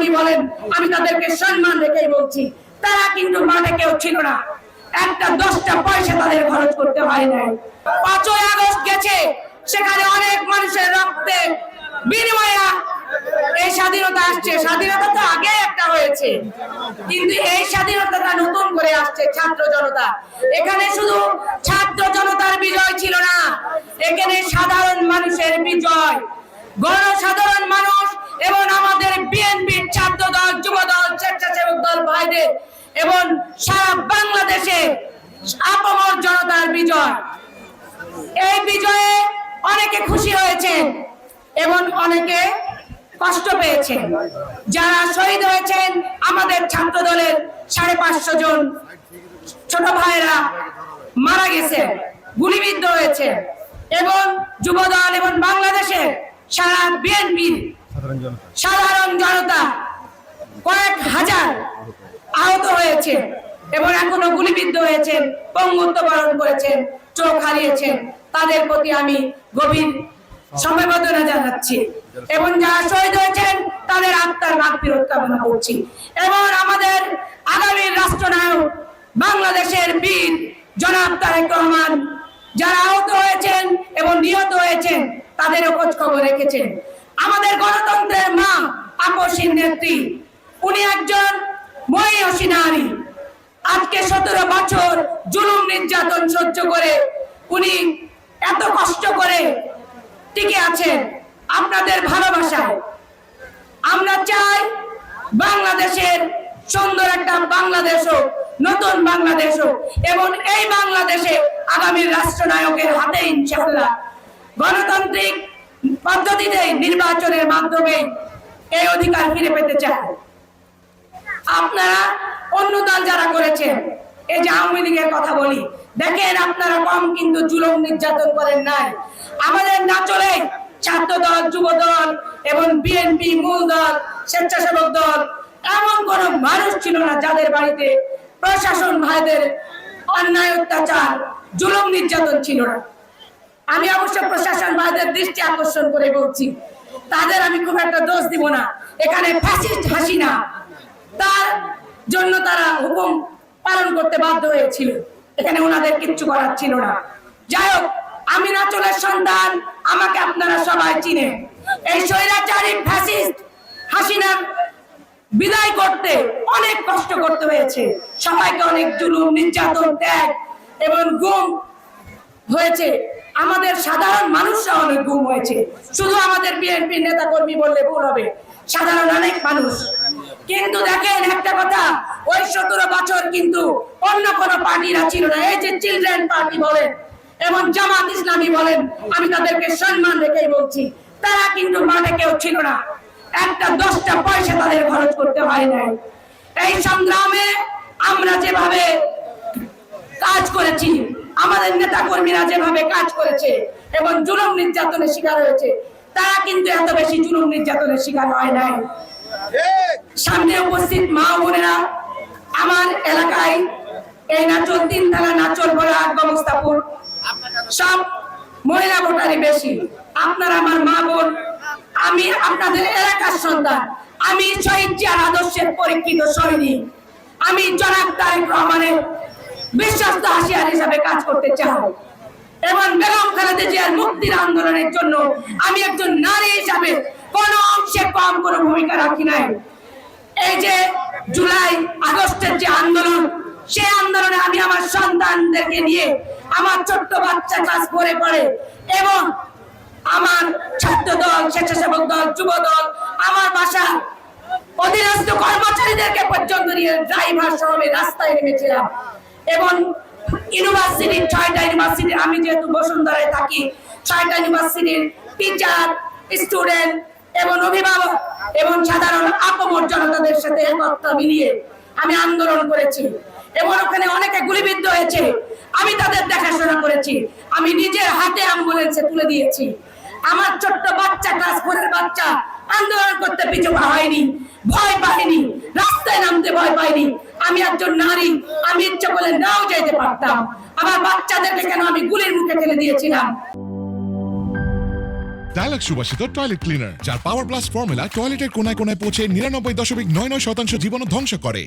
কর্মী বলেন, আমি তাদেরকে সম্মান রেখেই বলছি, তারা কিন্তু মাঠে কেউ ছিল না, একটা 10টা পয়সা তাদের খরচ করতে হয় নাই। 5ই আগস্ট গেছে, সেখানে অনেক মানুষের রক্তে বিনিময়ে এই স্বাধীনতা আসছে। স্বাধীনতা তো আগে একটা হয়েছে, কিন্তু এই স্বাধীনতাটা নতুন করে আসছে ছাত্র জনতা। এখানে শুধু ছাত্র জনতার বিজয় ছিল না, এখানে সাধারণ মানুষের বিজয়, গণসাধারণ মানুষ এবং আমাদের বিএনপির ছাত্র দল, যুব দল, স্বেচ্ছাসেবক দল ভাইদের এবং সারা বাংলাদেশে আপামর জনতার বিজয়। এই বিজয়ে অনেকে খুশি হয়েছেন এবং অনেকে কষ্ট পেয়েছেন। যারা শহীদ হয়েছেন আমাদের ছাত্র দলের 550 জন ছোট ভাইরা মারা গেছে, গুলিবিদ্ধ হয়েছে, এবং যুব দল এবং বাংলাদেশে সারা বিএনপির সাধারণ জনতা কয়েক হাজার আহত হয়েছে এবং এখনো গুলিবিদ্ধ হয়েছেন, পঙ্গুত্ব বরণ করেছেন, চোখ হারিয়েছেন। তাদের প্রতি আমি গভীর সমবেদনা জানাচ্ছি এবং যারা শহীদ হয়েছেন তাদের আত্মার মাগফিরাত কামনা করছি। এবং আমাদের আগামী রাষ্ট্রনায়ক বাংলাদেশের বীর জনাব তারেক রহমান যারা আহত হয়েছেন এবং নিহত হয়েছেন তাদেরও খোঁজ খবর রেখেছেন। আমাদের গণতন্ত্রের মা, আপসীর নেত্রী, উনি একজন মহিয়সী নারী। আজকে 17 বছর জুলুম নির্যাতন সহ্য করে উনি এত কষ্ট করে টিকে আছেন আপনাদের ভালোবাসায়। আমরা চাই বাংলাদেশের সুন্দর একটা বাংলাদেশ হোক, নতুন বাংলাদেশ হোক, এবং এই বাংলাদেশে আগামী রাষ্ট্রনায়কের হাতে ইনশাআল্লাহ গণতান্ত্রিক পদ্ধতিতে নির্বাচনের মাধ্যমে এই অধিকার ফিরে পেতে চাই। আপনারা অন্য দল যারা করেছেন, এই যে আওয়ামী লীগের কথা বলি, দেখেন আপনারা কম কিন্তু জুলুম নির্যাতন করেন নাই। আমাদের না চলে ছাত্র দল, যুব দল এবং বিএনপি মূল দল, স্বেচ্ছাসেবক দল, এমন কোন মানুষ ছিল না যাদের বাড়িতে প্রশাসন ভাইদের অন্যায় অত্যাচার জুলুম নির্যাতন ছিল না। আমি অবশ্য প্রশাসন ভাইদের দৃষ্টি আকর্ষণ করে বলছি, তাদের আমি খুব একটা দোষ দিব না। এখানে ফ্যাসিস্ট হাসিনা, তার জন্য তারা হুকুম পালন করতে বাধ্য হয়েছিল, এখানে ওনাদের কিচ্ছু করার ছিল না। যাই হোক, আমি নাচলের সন্তান, আমাকে আপনারা সবাই চিনেন। এই স্বৈরাচারী ফ্যাসিস্ট হাসিনার বিদায় করতে অনেক কষ্ট করতে হয়েছে, সবাইকে অনেক জুলুম নির্যাতন, ত্যাগ এবং গুম হয়েছে। আমাদের সাধারণ মানুষরা অনেক গুম হয়েছে, শুধু আমাদের বিএনপি নেতা কর্মী বললে ভুল হবে, সাধারণ অনেক মানুষ। কিন্তু দেখেন একটা কথা, ওই 17 বছর কিন্তু অন্য কোন পার্টিরা ছিল না। এই যে চিলড্রেন পার্টি বলেন এবং জামাত ইসলামী বলেন, আমি তাদেরকে সম্মান রেখেই বলছি, তারা কিন্তু মাঠে কেউ ছিল না, একটা 10টা পয়সা তাদের খরচ করতে হয় নাই। এই সংগ্রামে আমরা যেভাবে কাজ করেছি, আমাদের নেতা কর্মীরা যেভাবে কাজ করেছে এবং জুলুম নির্যাতনের শিকার হয়েছে, তারা কিন্তু এত বেশি জুলুম নির্যাতনের শিকার হয় নাই। সামনে উপস্থিত মা বোনেরা, আমার এলাকায় এই নাচল, 3 তালা নাচল, বলা মুস্তাপুর, সব মহিলা ভোটারই বেশি। আপনারা আমার মা বোন, আমি আপনাদের এলাকার সন্তান, আমি শহীদ জিয়ার আদর্শের পরীক্ষিত সৈনিক, আমি জনাব তারেক রহমানের বিশ্বস্ত হাসিয়ার হিসাবে কাজ করতে চাই এবং বেগম খালেদা জিয়ার মুক্তির আন্দোলনের জন্য আমি একজন নারী হিসাবে কোন অংশে কম কোনো ভূমিকা রাখি নাই। এই যে জুলাই আগস্টের যে আন্দোলন, সেই আন্দোলনে আমি আমার সন্তানদেরকে নিয়ে, আমার ছোট্ট বাচ্চা ক্লাস 4-এ পড়ে এবং আমার ছাত্র দল, স্বেচ্ছাসেবক দল, যুব দল, আমার বাসা অধীনস্থ কর্মচারীদেরকে পর্যন্ত নিয়ে ড্রাইভার সহ আমি রাস্তায় নেমেছিলাম। এবং ইউনিভার্সিটির 6টা ইউনিভার্সিটি, আমি যেহেতু বসুন্ধরায় থাকি, 6টা ইউনিভার্সিটির টিচার, স্টুডেন্ট এবং অভিভাবক এবং সাধারণ আপামর জনতাদের সাথে একতা মিলিয়ে আমি আন্দোলন করেছি এবং ওখানে অনেকে গুলিবিদ্ধ হয়েছে, আমি তাদের দেখাশোনা করেছি, আমি নিজের হাতে অ্যাম্বুলেন্সে তুলে দিয়েছি। আমার ছোট্ট বাচ্চা, ক্লাস 4-এর বাচ্চা আন্দোলন করতে পিছু হয়নি, ভয় পাইনি, রাস্তায় নামতে ভয় পাইনি। আমি একজন নারী, আমি ইচ্ছা করলে নাও যেতে পারতাম। আমার বাচ্চাদেরকে কেন আমি গুলির মুখে ঠেলে দিয়েছিলাম। ডায়ালগ সুবাসিত টয়লেট ক্লিনার, যার পাওয়ার প্লাস ফর্মুলা টয়লেটের কোনায় কোনায় পৌঁছে 99.99% জীবাণু ধ্বংস করে।